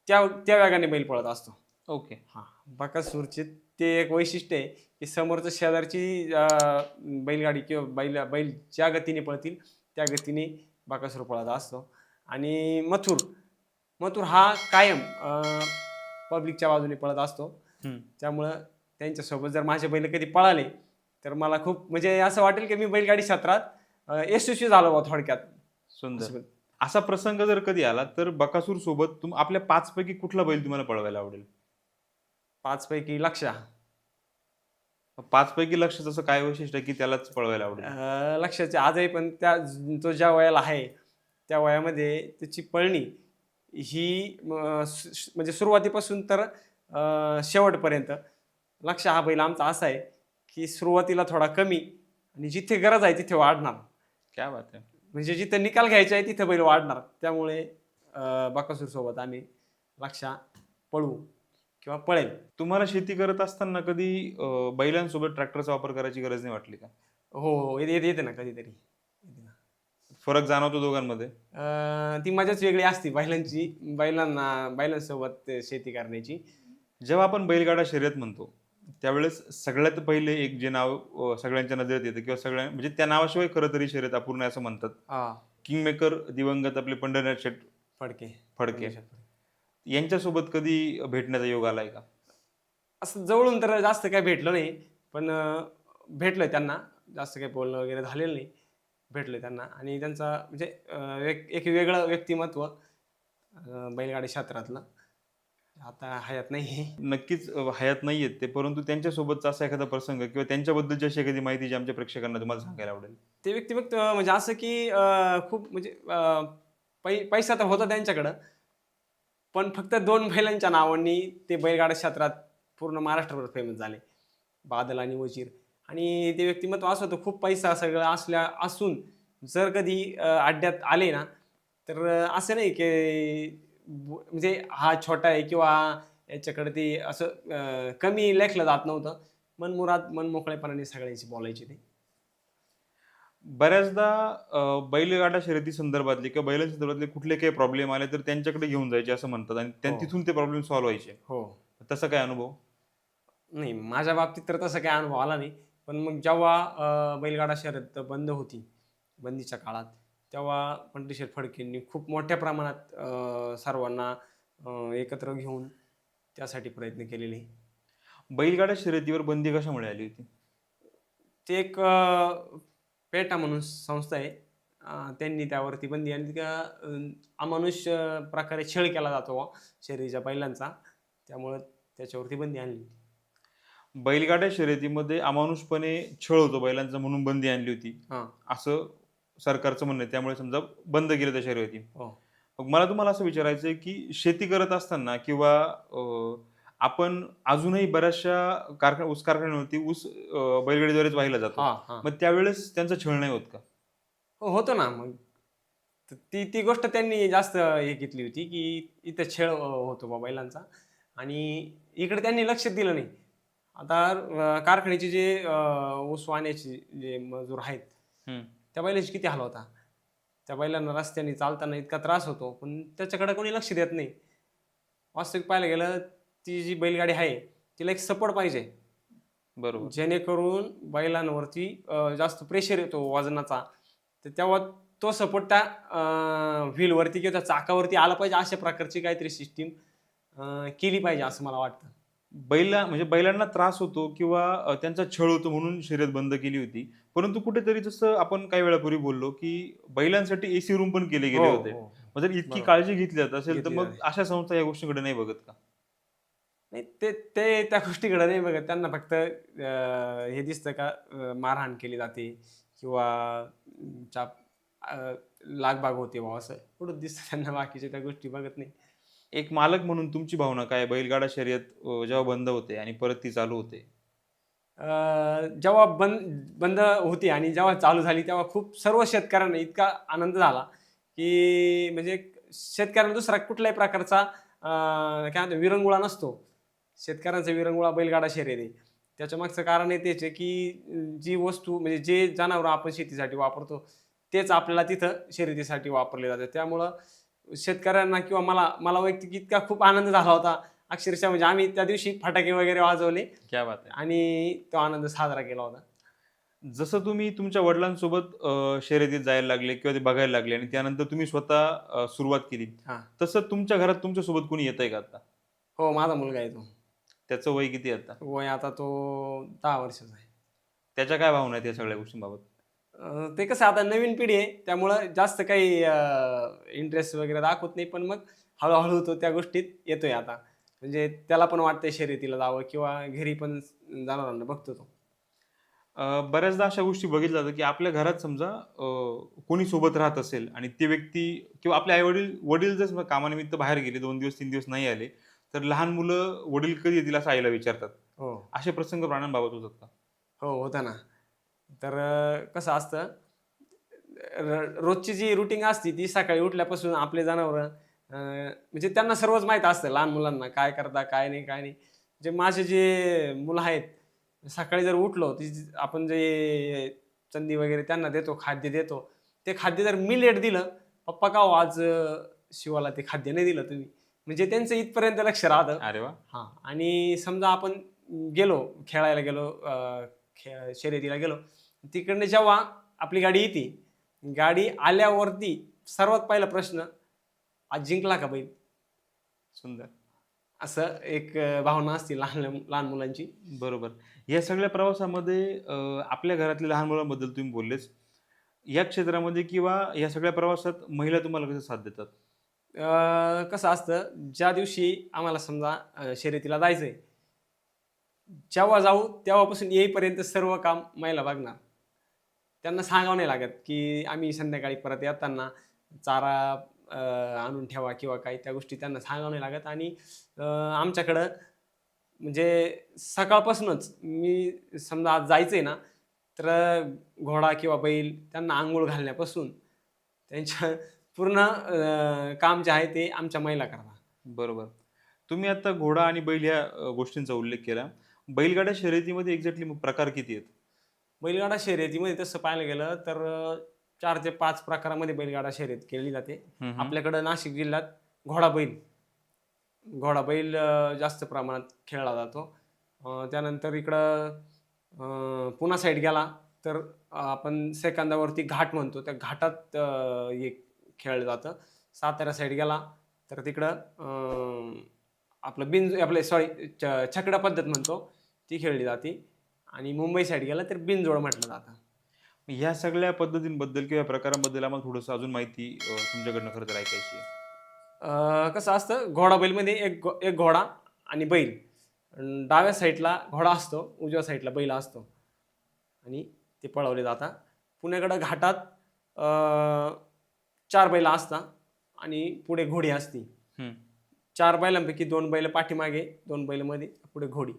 त्या वेगाने बैल पळत असतो.
ओके.
हा, बकासूरचे ते एक वैशिष्ट्य आहे की समोरचं शेजारची बैलगाडी किंवा बैल ज्या गतीने पळतील त्या गतीने बकासूर पळत असतो. आणि मथुर हा कायम पब्लिकच्या बाजूने पळत असतो. त्यामुळं त्यांच्यासोबत जर माझे बैल कधी पळाले तर मला खूप म्हणजे असं वाटेल की मी बैलगाडी क्षेत्रात यशस्वी झालो बा थोडक्यात.
सुंदर. असा प्रसंग जर कधी आला तर बकासूर सोबत आपल्या 5 पैकी कुठला बैल तुम्हाला पळवायला आवडेल?
5 पैकी लक्ष्या.
5 पैकी लक्ष्याचं असं काय वैशिष्ट्य आहे की त्यालाच पळवायला आवडेल?
लक्ष्याचे आजही पण तो ज्या वयाला आहे त्या वयामध्ये त्याची पळणी ही म्हणजे सुरुवातीपासून तर शेवटपर्यंत लक्ष हा बैल आमचा असा आहे की सुरुवातीला थोडा कमी आणि जिथे गरज आहे तिथे वाढणार.
क्या बात आहे.
म्हणजे जिथे निकाल घ्यायचा आहे तिथे बैल वाढणार. त्यामुळे बकासूर सोबत आम्ही लक्षा पळू किंवा पळेल.
तुम्हाला शेती करत असताना कधी बैलांसोबत ट्रॅक्टरचा वापर करायची गरज नाही वाटली का?
हो येते ना कधीतरी येते ना.
फरक जाणवतो दोघांमध्ये?
ती मजाच वेगळी असते बैलांसोबत शेती करण्याची.
जेव्हा आपण बैलगाडा शर्यत म्हणतो त्यावेळेस सगळ्यात पहिले एक जे नाव सगळ्यांच्या नजरेत येतं किंवा म्हणजे त्या नावाशिवाय खरं तरी शर्यत अपूर्ण असं म्हणतात. किंगमेकर दिवंगत आपले पंढरीनाथ शेठ फडके यांच्यासोबत कधी भेटण्याचा योग आलाय का?
असं जवळून तर जास्त काही भेटलं नाही, पण भेटलोय त्यांना. जास्त काही बोलणं वगैरे झालेलं नाही. भेटलोय त्यांना आणि त्यांचा म्हणजे एक वेगळं व्यक्तिमत्व बैलगाडी क्षेत्रातलं आता हयात नाही.
नक्कीच हयात नाहीयेत ते, परंतु त्यांच्यासोबतचा असा एखादा प्रसंग किंवा त्यांच्याबद्दलची अशी एखादी माहिती जी आमच्या प्रेक्षकांना तुम्हाला सांगायला आवडेल?
ते व्यक्तिमत्व म्हणजे असं की खूप म्हणजे पैसा तर होता त्यांच्याकडं, पण फक्त 2 बैलांच्या नावांनी ते बैलगाडा क्षेत्रात पूर्ण महाराष्ट्रभर फेमस झाले, बादल आणि वजीर. आणि ते व्यक्तिमत्व असं होतं, खूप पैसा सगळं असून जर कधी अड्ड्यात आले ना तर असं नाही की म्हणजे हा छोटा आहे किंवा याच्याकडे ते असं कमी लेखलं जात नव्हतं. मनमुराद मनमोकळेपणाने सगळ्यांशी बोलायचे ते.
बऱ्याचदा बैलगाडा शर्यती संदर्भातले किंवा बैलांसंदर्भातले कुठले काही प्रॉब्लेम आले तर त्यांच्याकडे घेऊन जायचे असं म्हणतात आणि
हो.
तिथून ते प्रॉब्लेम सॉल्व्ह व्हायचे.
हो.
तसा काय अनुभव?
नाही, माझ्या बाबतीत तर तसा काही अनुभव आला नाही. पण मग जेव्हा बैलगाडा शर्यत बंद होती, बंदीच्या काळात, तेव्हा पंढरीशेठ फडकेंनी खूप मोठ्या प्रमाणात सर्वांना एकत्र घेऊन त्यासाठी प्रयत्न केलेले.
बैलगाडा शर्यतीवर बंदी कशामुळे आली होती?
ते एक पेटा म्हणून संस्था आहे. त्यांनी त्यावरती बंदी आणली का अमानुष प्रकारे छळ केला जातो बुवा शर्यतीच्या बैलांचा. त्यामुळं त्याच्यावरती बंदी आणली.
बैलगाड्या शर्यतीमध्ये अमानुषपणे छळ होतो बैलांचा म्हणून बंदी आणली होती,
हां.
असं सरकारचं म्हणणं आहे. त्यामुळे समजा बंद केलं त्या शर्यती.
हो.
मग मला तुम्हाला असं विचारायचं आहे, की शेती करत असताना किंवा आपण अजूनही बऱ्याचशा ऊस कारखान्यांवरती ऊस बैलगाडीद्वारेच वाहिला जातो.
हां, हां.
मग त्यावेळेस त्यांचा छळ नाही होत का?
हो, होतं ना मग. तर ती ती गोष्ट त्यांनी जास्त हे घेतली होती, की इथं छळ होतो बा बैलांचा आणि इकडे त्यांनी लक्ष दिलं नाही. आता कारखान्याचे जे ऊस वाहण्याचे जे मजूर आहेत,
हं.
त्या बैलांचे किती हाल होतात. त्या बैलांना रस्त्याने चालताना इतका त्रास होतो, पण त्याच्याकडे कोणी लक्ष देत नाही. वास्तविक पाहायला गेलं, ती जी बैलगाडी आहे, तिला एक सपोर्ट पाहिजे.
बरोबर.
जेणेकरून बैलांवरती जास्त प्रेशर येतो वजनाचा. तर तेव्हा तो सपोर्ट त्या व्हीलवरती किंवा त्या चाकावरती आला पाहिजे, अशा प्रकारची काहीतरी सिस्टीम केली पाहिजे असं मला वाटतं.
म्हणजे बैलांना त्रास होतो किंवा त्यांचा छळ होतो म्हणून शर्यत बंद केली होती. परंतु कुठेतरी जसं आपण काही वेळापूर्वी बोललो, की बैलांसाठी एसी रूम पण केले
हो,
गेले होते.
हो.
मग जर इतकी
बरोबर.
काळजी घेतली जात असेल, तर
घेतली
मग
जाते.
अशा संस्था या गोष्टींकडे नाही बघत का?
नाही ते ते त्या गोष्टीकडे नाही बघत. त्यांना फक्त हे दिसतं का मारहाण केली जाते किंवा चाप लागबाग होते बुवा असं. एवढंच दिसतं त्यांना, बाकीच्या त्या गोष्टी बघत नाही.
एक मालक म्हणून तुमची भावना काय आहे? बैलगाडा शर्यत जेव्हा बंद होते आणि परत ती चालू होते.
जेव्हा बंद होती आणि जेव्हा चालू झाली तेव्हा खूप सर्व शेतकऱ्यांना इतका आनंद झाला, की म्हणजे शेतकऱ्यांना दुसरा कुठल्याही प्रकारचा काय म्हणतात विरंगुळा नसतो. शेतकऱ्यांचा विरंगुळा बैलगाडा शर्यत आहे. त्याच्यामागचं कारण आहे तेच आहे, की जी वस्तू म्हणजे जे जनावरं आपण शेतीसाठी वापरतो, तेच आपल्याला तिथं शर्यतीसाठी वापरले जातात. त्यामुळं शेतकऱ्यांना किंवा मला मला वैयक्तिक इतका खूप आनंद झाला होता. अक्षरशः म्हणजे आम्ही त्या दिवशी फटाके वगैरे वाजवले
क्या बात आहे!
आणि तो आनंद साजरा केला होता.
जसं तुम्ही तुमच्या वडिलांसोबत शर्यतीत जायला लागले किंवा ते बघायला लागले आणि त्यानंतर तुम्ही स्वतः सुरुवात केली.
हां.
तसं तुमच्या घरात तुमच्यासोबत कोणी येतंय का आता?
हो, माझा मुलगा आहे तो.
त्याचं वय किती आहे आता?
वय आता तो 10 वर्षाचा आहे.
त्याच्या काय भावना आहेत या सगळ्या गोष्टींबाबत?
ते कसं आता नवीन पिढी आहे त्यामुळं जास्त काही इंटरेस्ट वगैरे दाखवत नाही. पण मग हळू तो त्या गोष्टीत येतोय आता. म्हणजे त्याला पण वाटतंय शर्यतीला जावं किंवा घरी पण जनावरांना बघतो तो.
बऱ्याचदा अशा गोष्टी बघितल्या जातात, की आपल्या घरात समजा कोणी सोबत राहत असेल आणि ती व्यक्ती किंवा आपले आई-वडील वडील जर समजा कामानिमित्त बाहेर गेले, 2 दिवस 3 दिवस नाही आले, तर लहान मुलं वडील कधी येतील असं आईला विचारतात.
हो.
असे प्रसंग प्राण्यांबाबत होतात का?
हो, होतं ना. तर कसं असतं, रोजची जी रुटीन असते ती सकाळी उठल्यापासून आपले जनावरं म्हणजे त्यांना सर्वच माहीत असतं लहान मुलांना काय करता, काय नाही, काय नाही. जे माझे जे मुलं आहेत, सकाळी जर उठलो आपण जे चंदी वगैरे त्यांना देतो, खाद्य देतो. ते खाद्य जर मी लेट दिलं, "पप्पा का हो आज शिवाला ते खाद्य नाही दिलं तुम्ही?" म्हणजे त्यांचं इथपर्यंत लक्ष राहतं.
अरे वाह!
हां. आणि समजा आपण गेलो, खेळायला गेलो, शर्यतीला गेलो. तिकडनं जेव्हा आपली गाडी येते, गाडी आल्यावरती सर्वात पहिला प्रश्न, "आज जिंकला का बैल?"
सुंदर.
असं एक भावना असते लहान लहान मुलांची.
बरोबर. या सगळ्या प्रवासामध्ये आपल्या घरातल्या लहान मुलांबद्दल तुम्ही बोललेच. या क्षेत्रामध्ये किंवा या सगळ्या प्रवासात महिला तुम्हाला कसं साथ देतात?
कसं असतं, ज्या दिवशी आम्हाला समजा शर्यतीला जायचंय, जेव्हा जाऊ तेव्हापासून येईपर्यंत सर्व काम महिला बघणार. त्यांना सांगावं नाही लागत, की आम्ही संध्याकाळी परत येताना चारा आणून ठेवा किंवा काही त्या गोष्टी त्यांना सांगावं नाही लागत आणि आमच्याकडं म्हणजे सकाळपासूनच मी समजा आज जायचंय ना, तर घोडा किंवा बैल त्यांना अंघोळ घालण्यापासून त्यांच्या पूर्ण काम जे आहे ते आमच्या महिला करतात.
बरोबर. तुम्ही आता घोडा आणि बैल ह्या गोष्टींचा उल्लेख केला. बैलगाड्या शर्यतीमध्ये एक्झॅक्टली प्रकार किती आहेत?
बैलगाडा शर्यतीमध्ये तसं पाहायला गेलं तर 4 ते 5 प्रकारामध्ये बैलगाडा शर्यत केली जाते.
हम्म.
आपल्याकडं नाशिक जिल्ह्यात घोडा बैल जास्त प्रमाणात खेळला जातो. त्यानंतर इकडं पुणा साईड गेला तर आपण सेकंदावरती घाट म्हणतो, त्या घाटात हे खेळलं जातं. सातारा साईड गेला तर तिकडं आपले सॉरी छकडा पद्धत म्हणतो, ती खेळली जाते. आणि मुंबई साईड गेला तर बिनजोड म्हटलं जातं.
ह्या सगळ्या पद्धतींबद्दल किंवा प्रकारांबद्दल आम्हाला थोडंसं अजून माहिती तुमच्याकडनं खरं तर ऐकायची आहे.
कसं असतं, घोडाबैलमध्ये एक घोडा आणि बैल. डाव्या साईडला घोडा असतो, उजव्या साईडला बैल असतो आणि ते पळवले जातात. पुण्याकडं घाटात 4 बैल असतात आणि पुढे घोडी असती.
हम्म.
4 बैलांपैकी 2 बैल पाठीमागे, 2 बैल मध्ये, पुढे घोडी.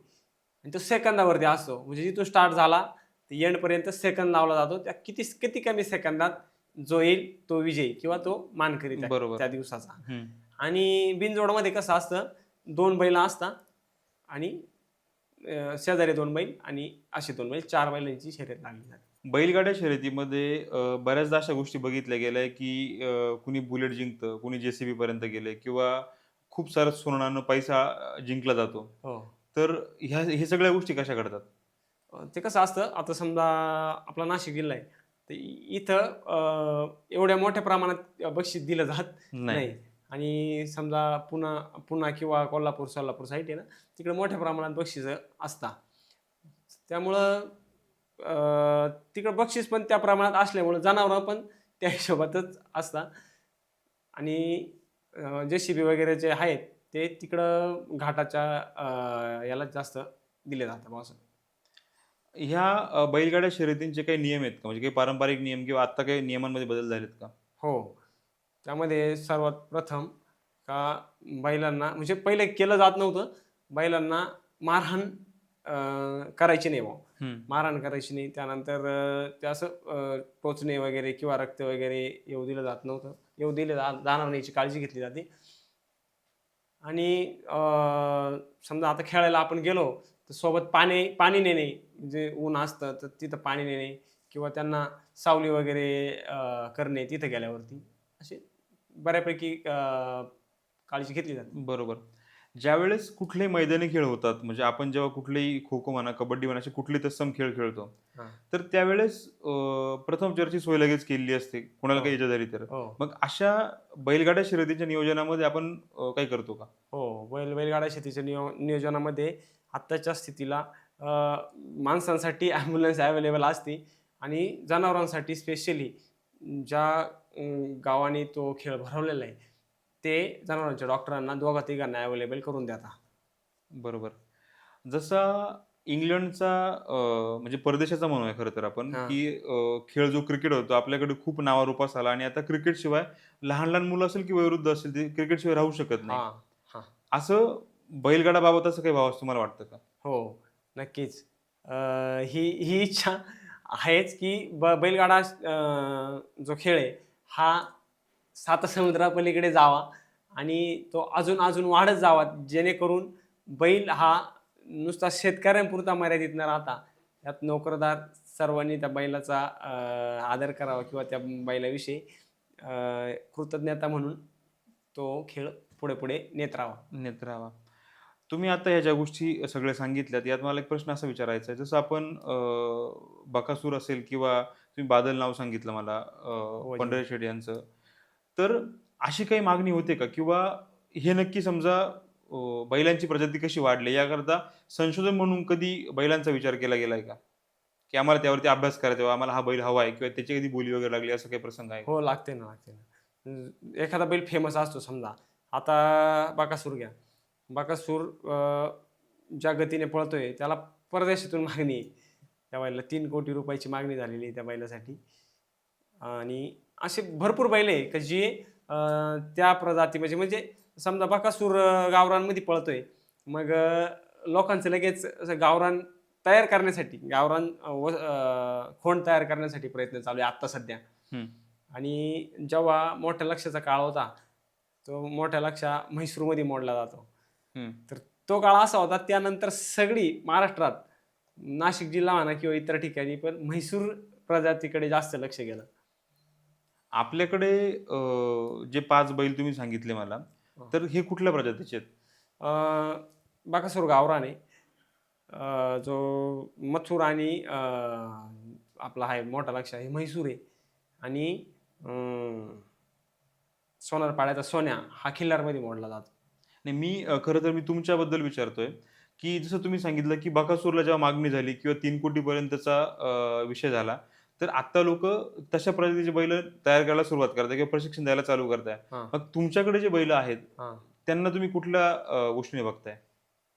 आणि तो सेकंदावरती असतो, म्हणजे जिथून स्टार्ट झाला ते एंडपर्यंत सेकंद लावला जातो. त्या किती कमी सेकंदात जो येईल तो विजयी किंवा तो मानकरी
बरोबर.
त्या दिवसाचा.
हम्म.
आणि बिनजोडमध्ये कसं असतं, 2 बैल असतात आणि शेजारी 2 बैल आणि असे 2 बैल, 4 बैलांची शर्यत लागली जाते.
बैलगाड्या शर्यतीमध्ये बऱ्याचदा अशा गोष्टी बघितल्या गेल्या की कुणी बुलेट जिंकतं, कुणी जेसीबी पर्यंत गेले किंवा खूप सारं सोनानं पैसा जिंकला जातो.
हो.
तर हे सगळ्या गोष्टी कशा घडतात?
ते कसं असतं, आता समजा आपला नाशिक जिल्हा आहे, तर इथं एवढ्या मोठ्या प्रमाणात बक्षीस दिलं जात नाही. आणि समजा पुणा किंवा कोल्हापूर, सोलापूर साईड आहे ना, तिकडे मोठ्या प्रमाणात बक्षिसं असतात. त्यामुळं तिकडं बक्षीस पण त्या प्रमाणात असल्यामुळं जनावरं पण त्या हिशोबातच असतात. आणि JCB वगैरे जे आहेत ते तिकडं घाटाच्या याला जास्त दिले जातात बा असं.
ह्या बैलगाड्या शर्यतींचे काही नियम आहेत का? म्हणजे काही पारंपरिक नियम किंवा आता काही नियमांमध्ये बदल झालेत का?
हो. त्यामध्ये सर्वात प्रथम का बैलांना, म्हणजे पहिले केलं जात नव्हतं, बैलांना मारहाण करायची नाही बुवा.
हम्म.
मारहाण करायची नाही. त्यानंतर ते असं टोचणे वगैरे किंवा रक्त वगैरे येऊ दिलं जात नव्हतं. येऊ दिलं जाणार नाही याची काळजी घेतली जाते. आणि समजा आता खेळायला आपण गेलो तर सोबत पाणी नेणे, जे ऊन असतं तर तिथं पाणी नेणे किंवा त्यांना सावली वगैरे करणे तिथं गेल्यावरती, असे बऱ्यापैकी काळजी घेतली जाते.
बरोबर. ज्यावेळेस कुठले मैदानी खेळ होतात, म्हणजे आपण जेव्हा कुठलेही खो-खो म्हणा, कबड्डी म्हणा, असे कुठले तत्सम खेळ खेळतो,
हां.
तर त्यावेळेस प्रथम चर्ची सोय लगेच केलेली असते, कोणाला
हो.
काही इजा झाली तर.
हो.
मग अशा बैलगाड्या शर्यतीच्या नियोजनामध्ये आपण काही करतो का?
हो. बैलगाडा शेतीच्या नियोजनामध्ये आत्ताच्या स्थितीला माणसांसाठी ॲम्ब्युलन्स अवेलेबल असते आणि जनावरांसाठी स्पेशली ज्या गावाने तो खेळ भरवलेला आहे, ते जनावरांच्या डॉक्टरांना दोघा-तिघांना अवेलेबल करून देतात.
बरोबर. जसा इंग्लंडचा म्हणजे परदेशाचा म्हणूया खरं तर आपण,
हां.
की खेळ जो क्रिकेट होतो आपल्याकडे खूप नावारूपास आला आणि आता क्रिकेटशिवाय लहान-लहान मुलं असेल की वयोवृद्ध असेल, ते क्रिकेटशिवाय राहू शकत नाही.
हां, हां.
असं बैलगाडाबाबत असं काही भाव तुम्हाला वाटतं का?
हो, नक्कीच. ही इच्छा आहेच, की बैलगाडा जो खेळ आहे, हा सातासमुद्रापलीकडे जावा आणि तो अजून वाढत जावा, जेणेकरून बैल हा नुसता शेतकऱ्यांपुरता मर्यादित न राहता, त्यात नोकरदार सर्वांनी त्या बैलाचा आदर करावा किंवा त्या बैलाविषयी कृतज्ञता म्हणून तो खेळ पुढे नेत राहावा.
नेत्रावा. तुम्ही आता ह्या ज्या गोष्टी सगळ्या सांगितल्यात, यात मला एक प्रश्न असा विचारायचा आहे, जसं आपण बकासूर असेल किंवा तुम्ही बादल नाव सांगितलं मला, पंढरी शेट यांचं, तर अशी काही मागणी होते का? किंवा हे नक्की समजा बैलांची प्रजाती कशी वाढली याकरता संशोधन म्हणून कधी बैलांचा विचार केला गेलाय का? की आम्हाला त्यावरती अभ्यास करायचा आहे, आम्हाला हा बैल हवा आहे किंवा त्याची कधी बोली वगैरे लागली, असा काही प्रसंग आहे का?
हो, लागते ना. एखादा बैल फेमस असतो समजा, आता बकासूर घ्या. बकासूर ज्या गतीने पळतोय त्याला परदेशातून मागणी आहे. त्या बैलाला 3 कोटी रुपयाची मागणी झालेली आहे त्या बैलासाठी. आणि असे भरपूर बैल आहे की जे त्या प्रजाती, म्हणजे समजा बकासूर गावरानमध्ये पळतोय, मग लोकांचं लगेच असं गावरान तयार करण्यासाठी, खोंड तयार करण्यासाठी प्रयत्न चालू आहे आत्ता सध्या.
हम्म.
आणि जेव्हा मोठ्या लक्षाचा काळ होता, तो मोठ्या लक्षा म्हैसूरमध्ये मोडला जातो.
हम्म.
तर तो काळ असा होता, त्यानंतर सगळी महाराष्ट्रात नाशिक जिल्हा म्हणा किंवा इतर ठिकाणी, पण म्हैसूर प्रजातीकडे जास्त लक्ष गेलं.
आपल्याकडे जे 5 बैल तुम्ही सांगितले मला, तर हे कुठल्या प्रजातीचे आहेत?
बकासूर गावरान आहे. जो मथुर आणि आपला आहे मोठा लक्ष आहे म्हैसूर आहे. आणि सोनारपाड्याचा सोन्या हा खिल्लारमध्ये मोडला जातो.
नाही, मी खरं तर मी तुमच्याबद्दल विचारतोय, की जसं तुम्ही सांगितलं, की बकासूरला जेव्हा मागणी झाली किंवा 3 कोटीपर्यंतचा विषय झाला, तर आत्ता लोकं तशा प्रजातीचे बैल तयार करायला सुरुवात करताय किंवा प्रशिक्षण द्यायला चालू करताय.
हां,
मग तुमच्याकडे जे बैल आहेत,
हां.
त्यांना तुम्ही कुठल्या गोष्टीने बघताय?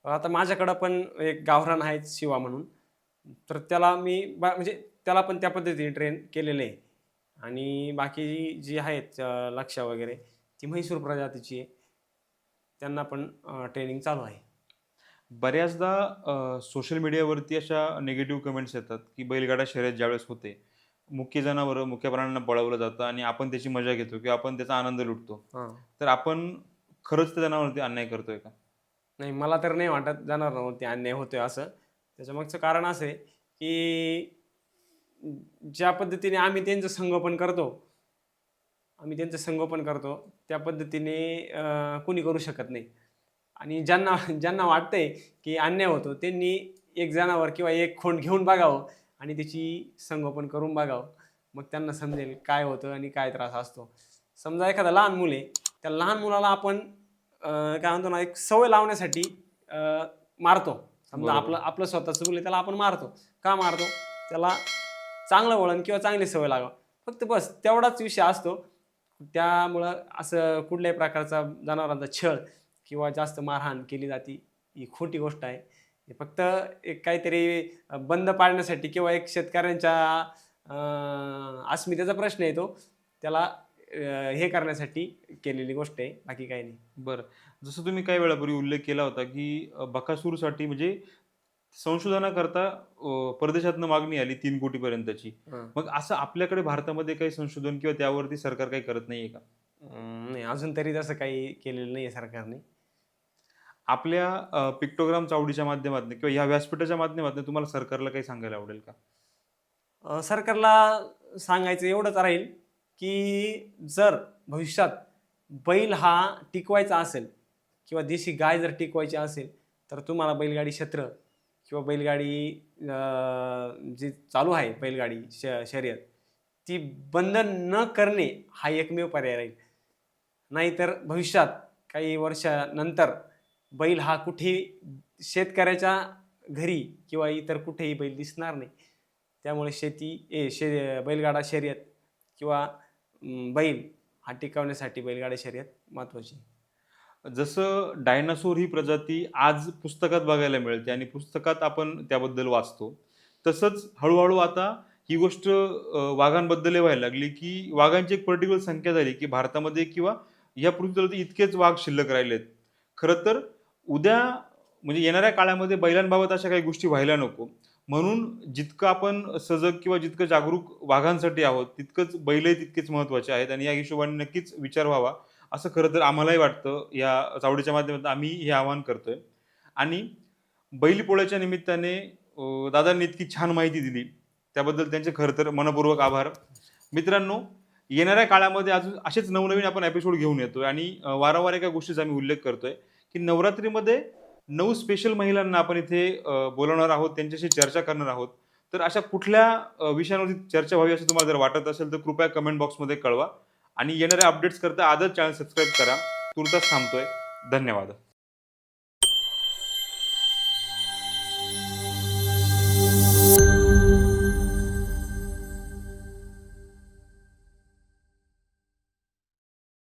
आता माझ्याकडं पण एक गावरान आहे शिवा म्हणून. तर त्याला मी म्हणजे त्याला पण त्या पद्धतीने ट्रेन केलेलं आहे. आणि बाकी जी आहेत लक्ष्या वगैरे, ती म्हैसूर प्रजातीची आहे. त्यांना पण ट्रेनिंग चालू आहे.
बऱ्याचदा सोशल मीडियावरती अशा निगेटिव्ह कमेंट्स येतात, की बैलगाडा शर्यत ज्यावेळेस होते, मुख्य जनावरं, मुख्य प्राण्यांना पळवलं जातं आणि आपण त्याची मजा घेतो किंवा आपण त्याचा आनंद लुटतो.
हां.
तर आपण खरंच त्या जनावरांवरती अन्याय करतोय का?
नाही, मला तर नाही वाटत जनावरांवरती अन्याय होतोय असं. त्याच्यामागचं कारण असं आहे, की ज्या पद्धतीने आम्ही त्यांचं संगोपन करतो, त्या पद्धतीने कोणी करू शकत नाही. आणि ज्यांना ज्यांना वाटतंय, की अन्याय होतो, त्यांनी एक जनावर किंवा एक खोंड घेऊन बघावं आणि त्याची संगोपन करून बघावं. मग त्यांना समजेल काय होतं आणि काय त्रास असतो. समजा एखादा लहान मूल आहे, त्या लहान मुलाला आपण काय म्हणतो ना, एक सवय लावण्यासाठी अ, मारतो. समजा
बरोबर.
आपलं स्वतःचं मूल आहे, त्याला आपण मारतो. का मारतो? त्याला चांगलं वळण किंवा चांगली सवय लागावं. फक्त बस तेवढाच विषय असतो. त्यामुळं असं कुठल्याही प्रकारचा जनावरांचा छळ किंवा जास्त मारहाण केली जाते, ही खोटी गोष्ट आहे. हे फक्त एक काहीतरी बंद पाडण्यासाठी किंवा एक शेतकऱ्यांच्या अस्मितेचा प्रश्न आहे तो. त्याला हे करण्यासाठी केलेली गोष्ट आहे, बाकी काही नाही.
बरं. जसं तुम्ही काही वेळापूर्वी उल्लेख केला होता, की बकासूरसाठी म्हणजे संशोधनाकरता परदेशातनं मागणी आली 3 कोटीपर्यंतची.
हां.
मग असं आपल्याकडे भारतामध्ये काही संशोधन किंवा त्यावरती सरकार काही करत नाहीये का?
नाही, अजून तरी तसं काही केलेलं नाही आहे सरकारने.
आपल्या पिक्टोग्राम चावडीच्या माध्यमातून किंवा ह्या व्यासपीठाच्या माध्यमातून तुम्हाला सरकारला काही सांगायला आवडेल का?
सरकारला सांगायचं एवढंच राहील, की जर भविष्यात बैल हा टिकवायचा असेल किंवा देशी गाय जर टिकवायची असेल, तर तुम्हाला बैलगाडी क्षेत्र किंवा बैलगाडी जी चालू आहे बैलगाडी शर्यत, ती बंद न करणे हा एकमेव पर्याय राहील. नाहीतर भविष्यात काही वर्षानंतर बैल हा कुठेही शेतकऱ्याच्या घरी किंवा इतर कुठेही बैल दिसणार नाही. त्यामुळे बैलगाडा शर्यत किंवा बैल हा टिकवण्यासाठी बैलगाडा शर्यत महत्त्वाची आहे.
जसं डायनासोर ही प्रजाती आज पुस्तकात बघायला मिळते आणि पुस्तकात आपण त्याबद्दल वाचतो. तसंच हळू आता ही गोष्ट वाघांबद्दलही व्हायला लागली, की वाघांची एक पर्टिक्युलर संख्या झाली, की भारतामध्ये किंवा या पृथ्वीतलावरती इतकेच वाघ शिल्लक राहिलेत. खरं तर उद्या म्हणजे येणाऱ्या काळामध्ये बैलांबाबत अशा काही गोष्टी व्हायला नको. म्हणून जितकं आपण सजग किंवा जितकं जागरूक वाघांसाठी आहोत, तितकंच बैलही तितकेच महत्त्वाचे आहेत आणि या हिशोबाने नक्कीच विचार व्हावा, असं खरं तर आम्हालाही वाटतं. या चावडीच्या माध्यमातून आम्ही हे आवाहन करतोय. आणि बैलपोळ्याच्या निमित्ताने दादांनी इतकी छान माहिती दिली, त्याबद्दल त्यांचे खरं तर मनःपूर्वक आभार. मित्रांनो, येणाऱ्या काळामध्ये अजून असेच नवनवीन आपण एपिसोड घेऊन येतोय आणि वारंवार एका गोष्टीचा आम्ही उल्लेख करतोय, की नवरात्रीमध्ये 9 स्पेशल महिलांना आपण इथे बोलावणार आहोत, त्यांच्याशी चर्चा करणार आहोत. तर अशा कुठल्या विषयांवरती चर्चा व्हावी असं तुम्हाला जर वाटत असेल, तर कृपया कमेंट बॉक्समध्ये कळवा आणि येणाऱ्या अपडेट्स करता आजच चॅनल सबस्क्राईब करा. तूर्तास थांबतोय. धन्यवाद.